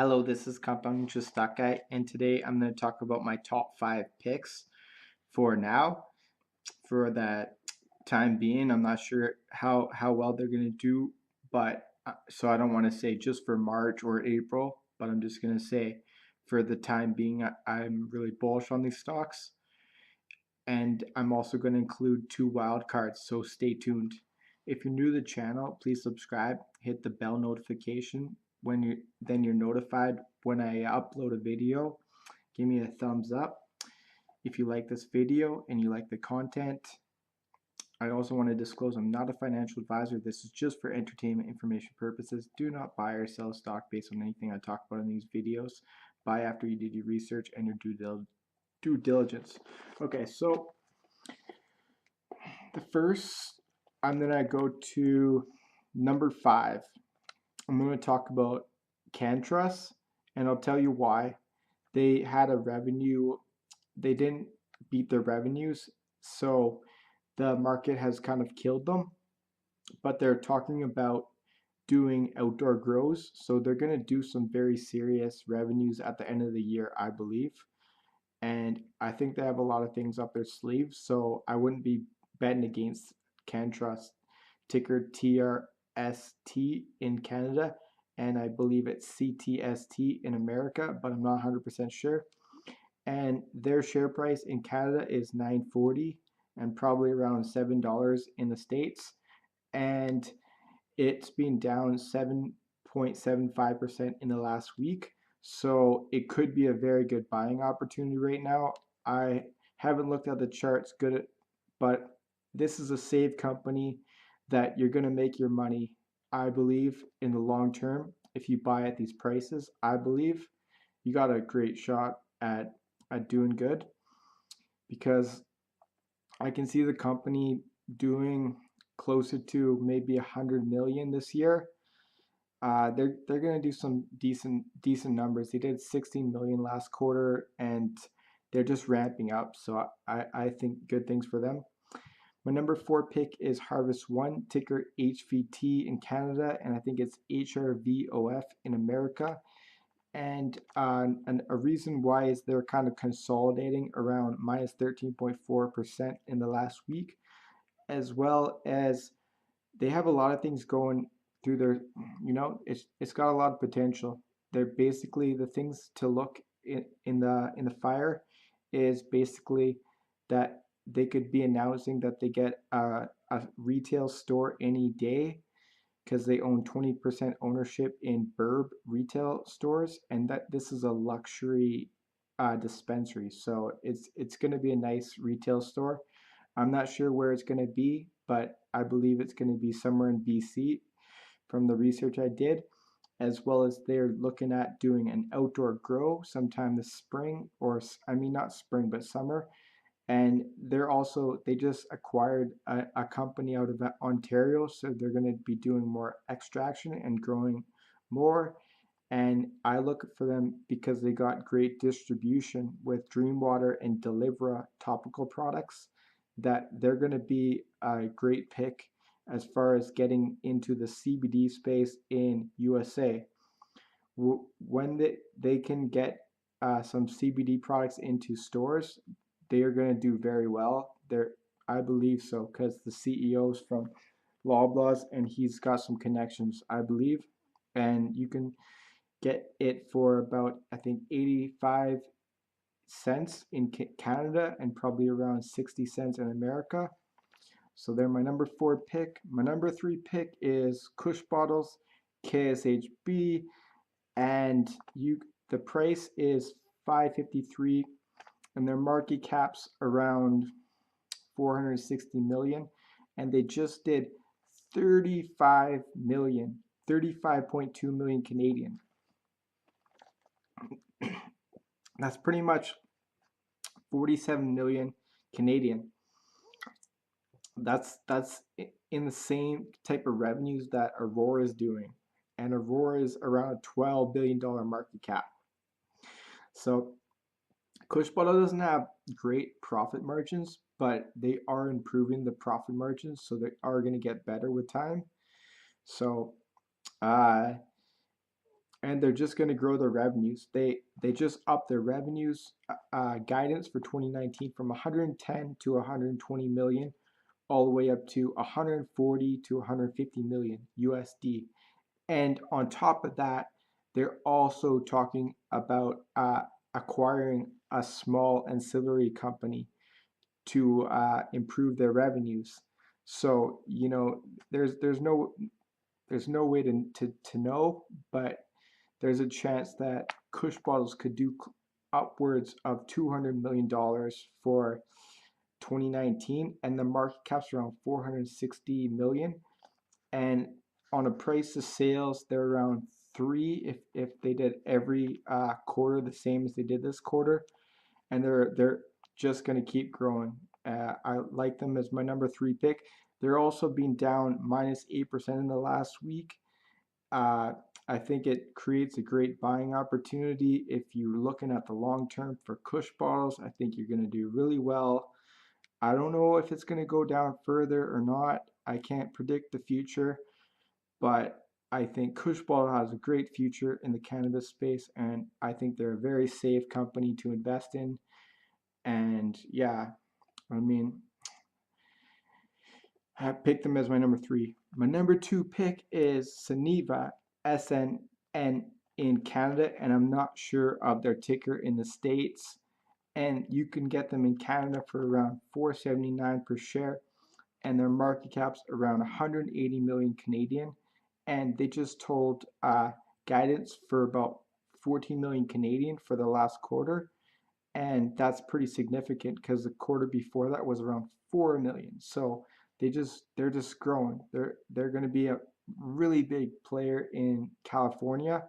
Hello, this is Compound Interest Stock Guy, and today I'm going to talk about my top 5 picks for now. For that time being, I'm not sure how well they're going to do, but so I don't want to say just for March or April, but I'm just going to say for the time being, I'm really bullish on these stocks. And I'm also going to include 2 wildcards, so stay tuned. If you're new to the channel, please subscribe, hit the bell notification then you're notified when I upload a video. Give me a thumbs up if you like this video and you like the content. I also want to disclose I'm not a financial advisor. This is just for entertainment information purposes. Do not buy or sell stock based on anything I talk about in these videos. Buy after you did your research and your due diligence. Okay, so the first, I'm going to go to number 5. I'm going to talk about CanTrust, and I'll tell you why. They had a revenue, they didn't beat their revenues, so the market has kind of killed them. But they're talking about doing outdoor grows, so they're going to do some very serious revenues at the end of the year, I believe. And I think they have a lot of things up their sleeves, so I wouldn't be betting against CanTrust, ticker TRST in Canada, and I believe it's CTST in America, but I'm not 100% sure. And their share price in Canada is $9.40 and probably around $7 in the States. And it's been down 7.75% in the last week. So it could be a very good buying opportunity right now. I haven't looked at the charts good, but this is a safe company that you're going to make your money, I believe, in the long term. If you buy at these prices, I believe you got a great shot at doing good, because I can see the company doing closer to maybe 100 million this year. They're gonna do some decent numbers. They did 16 million last quarter, and they're just ramping up. So I think good things for them. My number 4 pick is Harvest One, ticker HVT in Canada, and I think it's HRVOF in America. And a reason why is they're kind of consolidating around minus 13.4% in the last week, as well as they have a lot of things going through their, it's got a lot of potential. They're basically the things to look in the fire is basically that they could be announcing that they get a retail store any day, because they own 20% ownership in Burb retail stores, and that this is a luxury dispensary. So it's going to be a nice retail store. I'm not sure where it's going to be, but I believe it's going to be somewhere in BC from the research I did, as well as they're looking at doing an outdoor grow sometime this spring, or I mean not spring but summer. And they just acquired a company out of Ontario, so they're going to be doing more extraction and growing more. And I look for them because they got great distribution with Dreamwater and Delivra topical products, that they're going to be a great pick as far as getting into the CBD space in USA. When they can get some CBD products into stores, they are going to do very well. I believe so, because the CEO's from Loblaws and he's got some connections, I believe. And you can get it for about, I think, 85 cents in Canada and probably around 60 cents in America. So they're my number 4 pick. My number 3 pick is Kush Bottles, KSHB, and the price is $5.53, and their market cap's around 460 million, and they just did 35 million, 35.2 million Canadian. That's pretty much 47 million Canadian. That's in the same type of revenues that Aurora is doing, and Aurora is around a $12 billion market cap. So Kush Bottle doesn't have great profit margins, but they are improving the profit margins, so they are going to get better with time. So and they're just going to grow their revenues. They just upped their revenues guidance for 2019 from 110 to 120 million, all the way up to 140 to 150 million USD. And on top of that, they're also talking about acquiring a small ancillary company to improve their revenues. So there's no way to know, but there's a chance that Kush Bottles could do upwards of $200 million for 2019, and the market cap's around 460 million. And on a price to sales, they're around 3 if they did every quarter the same as they did this quarter, and they're just going to keep growing. I like them as my number 3 pick. They're also being down -8% in the last week. Uh, I think it creates a great buying opportunity if you're looking at the long term for Kush Bottles. I think you're going to do really well. I don't know if it's going to go down further or not. I can't predict the future, but I think Kush Bottle has a great future in the cannabis space, and I think they're a very safe company to invest in. And yeah, I mean, I picked them as my number 3. My number 2 pick is Suniva, SNN in Canada, and I'm not sure of their ticker in the States. And you can get them in Canada for around $4.79 per share, and their market cap's around 180 million Canadian. And they just told guidance for about 14 million Canadian for the last quarter, and that's pretty significant because the quarter before that was around 4 million. So they're just growing. They're going to be a really big player in California,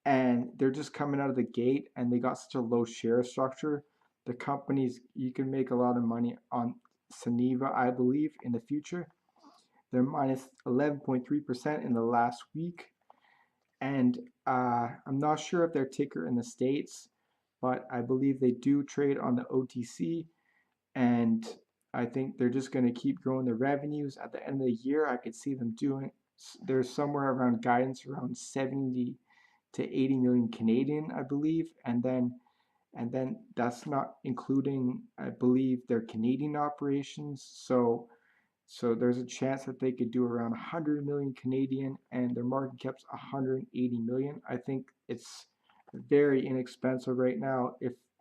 and they're just coming out of the gate, and they got such a low share structure. The companies, you can make a lot of money on Suniva, I believe, in the future. They're minus 11.3% in the last week, and I'm not sure if their ticker in the States, but I believe they do trade on the OTC, and I think they're just going to keep growing their revenues. At the end of the year, I could see them doing, there's somewhere around guidance around 70 to 80 million Canadian, I believe, and then that's not including, I believe, their Canadian operations. So there's a chance that they could do around 100 million Canadian, and their market cap's 180 million. I think it's very inexpensive right now.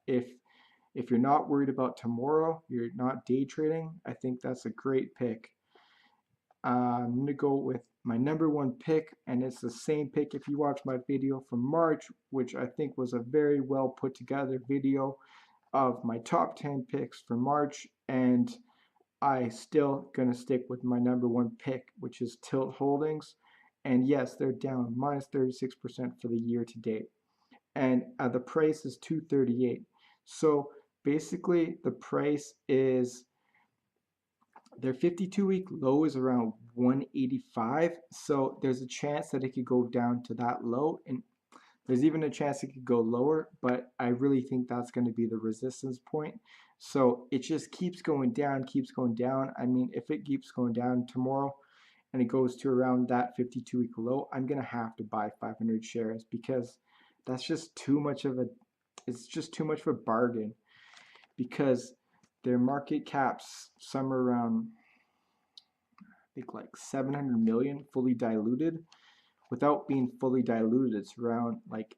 If you're not worried about tomorrow, you're not day trading, I think that's a great pick. I'm going to go with my number 1 pick, and it's the same pick if you watch my video from March, which I think was a very well put together video of my top 10 picks for March, and I still going to stick with my number 1 pick, which is Tilt Holdings. And yes, they're down minus 36% for the year to date. And the price is $238. So basically, the price is, their 52-week low is around 185. So there's a chance that it could go down to that low. And there's even a chance it could go lower, but I really think that's going to be the resistance point. So it just keeps going down, keeps going down. I mean, if it keeps going down tomorrow and it goes to around that 52-week low, I'm going to have to buy 500 shares because that's just too much of a, it's just too much of a bargain, because their market cap's somewhere around, I think, like 700 million fully diluted. Without being fully diluted, it's around like,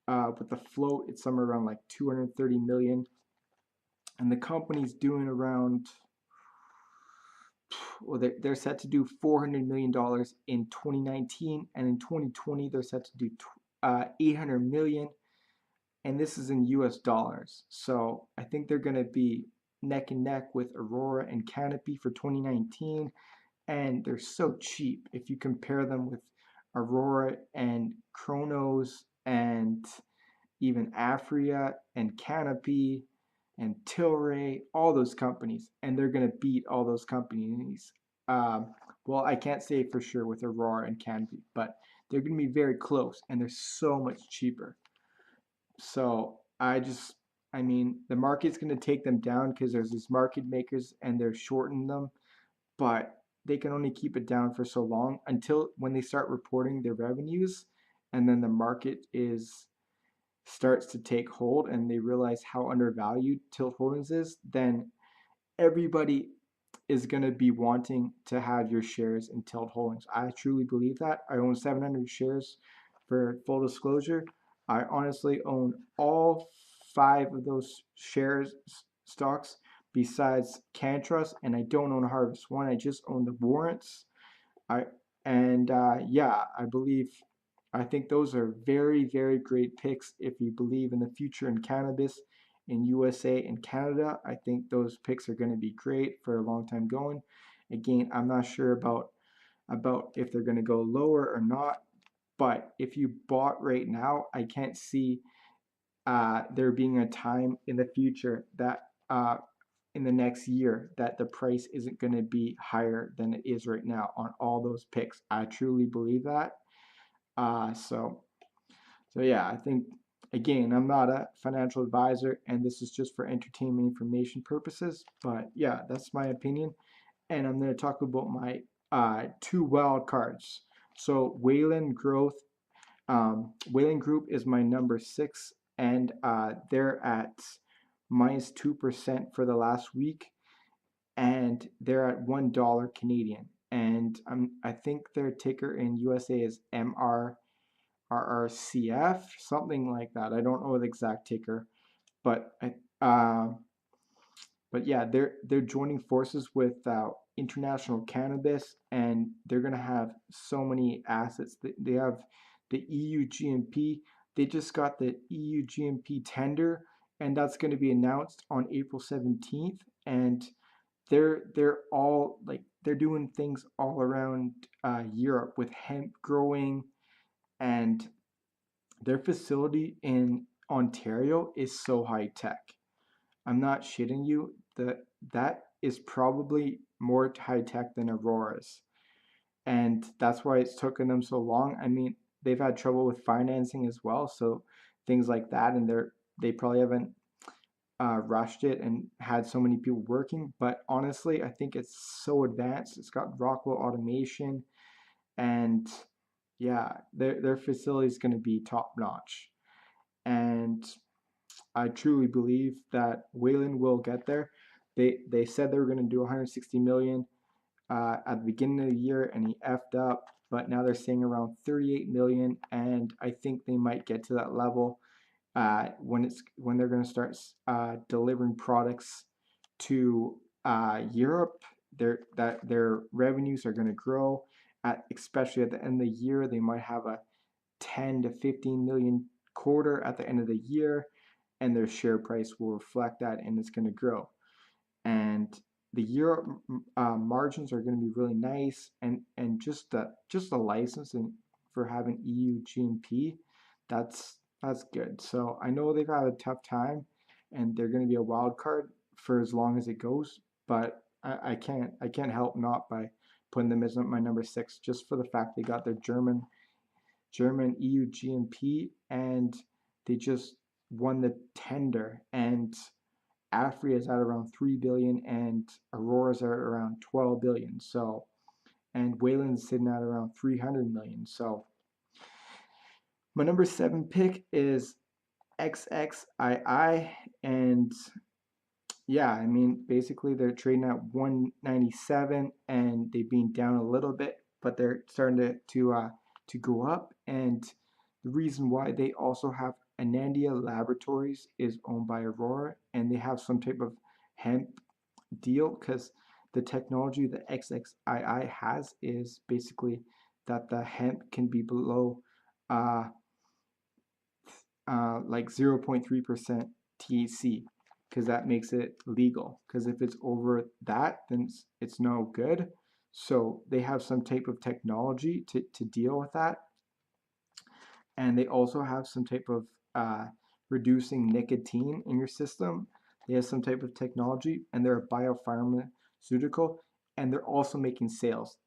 with the float, it's somewhere around like 230 million. And the company's doing around, well, they're set to do $400 million in 2019, and in 2020 they're set to do 800 million, and this is in US dollars. So I think they're going to be neck and neck with Aurora and Canopy for 2019, and they're so cheap if you compare them with Aurora and Chronos and even Afria and Canopy and Tilray, all those companies, and they're going to beat all those companies. Well, I can't say for sure with Aurora and Canopy, but they're going to be very close, and they're so much cheaper. So I mean, the market's going to take them down because there's these market makers and they're shorting them, but they can only keep it down for so long until when they start reporting their revenues, and then the market starts to take hold and they realize how undervalued Tilt Holdings is, then everybody is going to be wanting to have your shares in Tilt Holdings. I truly believe that. I own 700 shares for full disclosure. I honestly own all 5 of those shares stocks besides CanTrust, and I don't own Harvest One. I just own the warrants. I and yeah, I think those are very, very great picks if you believe in the future in cannabis in USA and Canada. I think those picks are going to be great for a long time going. Again, I'm not sure about if they're going to go lower or not, but if you bought right now, I can't see there being a time in the future that in the next year that the price isn't going to be higher than it is right now on all those picks. I truly believe that. Uh, so so yeah, I think again, I'm not a financial advisor, and this is just for entertainment information purposes. But yeah, that's my opinion, and I'm going to talk about my 2 wild cards. So Wayland Group is my number 6, and they're at -2% for the last week, and they're at $1 Canadian. And I think their ticker in USA is RRCF, something like that. I don't know the exact ticker, but but yeah, they're joining forces with International Cannabis, and they're gonna have so many assets. They have the EU-GMP. They just got the EU-GMP tender, and that's going to be announced on April 17th. And they're all like they're doing things all around Europe with hemp growing, and their facility in Ontario is so high tech. I'm not shitting you. That is probably more high tech than Aurora's, and that's why it's taken them so long. I mean, they've had trouble with financing as well, so things like that, and they probably haven't rushed it and had so many people working. But honestly, I think it's so advanced. It's got Rockwell automation, and yeah, their facility is going to be top notch. And I truly believe that Wayland will get there. They said they were going to do 160 million at the beginning of the year, and he effed up. But now they're saying around 38 million, and I think they might get to that level when they're going to start delivering products to Europe. Their revenues are going to grow. Especially at the end of the year, they might have a 10 to 15 million quarter at the end of the year, and their share price will reflect that, and it's going to grow. And the Europe margins are going to be really nice, and just the licensing for having EU GMP, that's good. So I know they've had a tough time, and they're going to be a wild card for as long as it goes. But I can't help not by putting them as my number 6 just for the fact they got their German EU GMP, and they just won the tender, and Afri is at around 3 billion and Aurora's at around 12 billion. So, and Wayland's sitting at around 300 million. So, my number 7 pick is XXII, and yeah, I mean, basically they're trading at 197, and they've been down a little bit, but they're starting to go up. And the reason why they also have Anandia Laboratories is owned by Aurora, and they have some type of hemp deal, because the technology that XXII has is basically that the hemp can be below uh, like 0.3% THC, because that makes it legal. Because if it's over that, then it's no good. So they have some type of technology to deal with that. And they also have some type of reducing nicotine in your system. They have some type of technology, and they're a biopharmaceutical, and they're also making sales.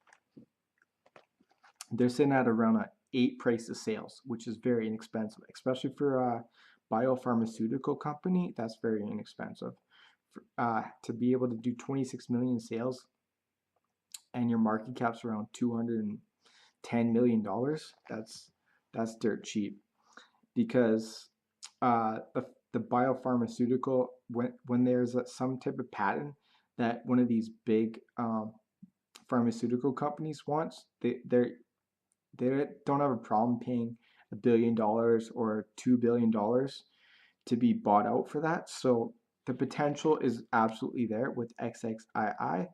They're sitting at around a 8 price of sales, which is very inexpensive, especially for a biopharmaceutical company. That's very inexpensive. To be able to do 26 million sales, and your market cap's around $210 million, that's that's dirt cheap because the biopharmaceutical when there's some type of patent that one of these big pharmaceutical companies wants, they don't have a problem paying $1 billion or $2 billion to be bought out for that. So the potential is absolutely there with XXII.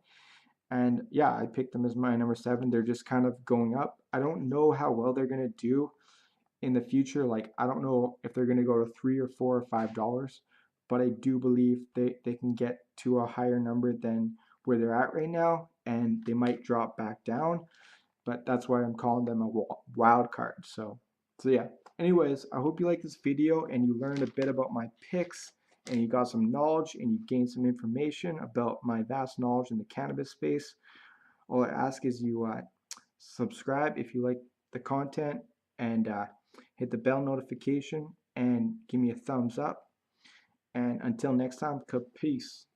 And yeah, I picked them as my number 7. They're just kind of going up. I don't know how well they're going to do in the future. Like, I don't know if they're going to go to 3 or 4 or $5, but I do believe they can get to a higher number than where they're at right now, and they might drop back down. But that's why I'm calling them a wild card. So yeah. Anyways, I hope you like this video and you learned a bit about my picks and you got some knowledge and you gained some information about my vast knowledge in the cannabis space. All I ask is you subscribe if you like the content and hit the bell notification and give me a thumbs up. And until next time, peace.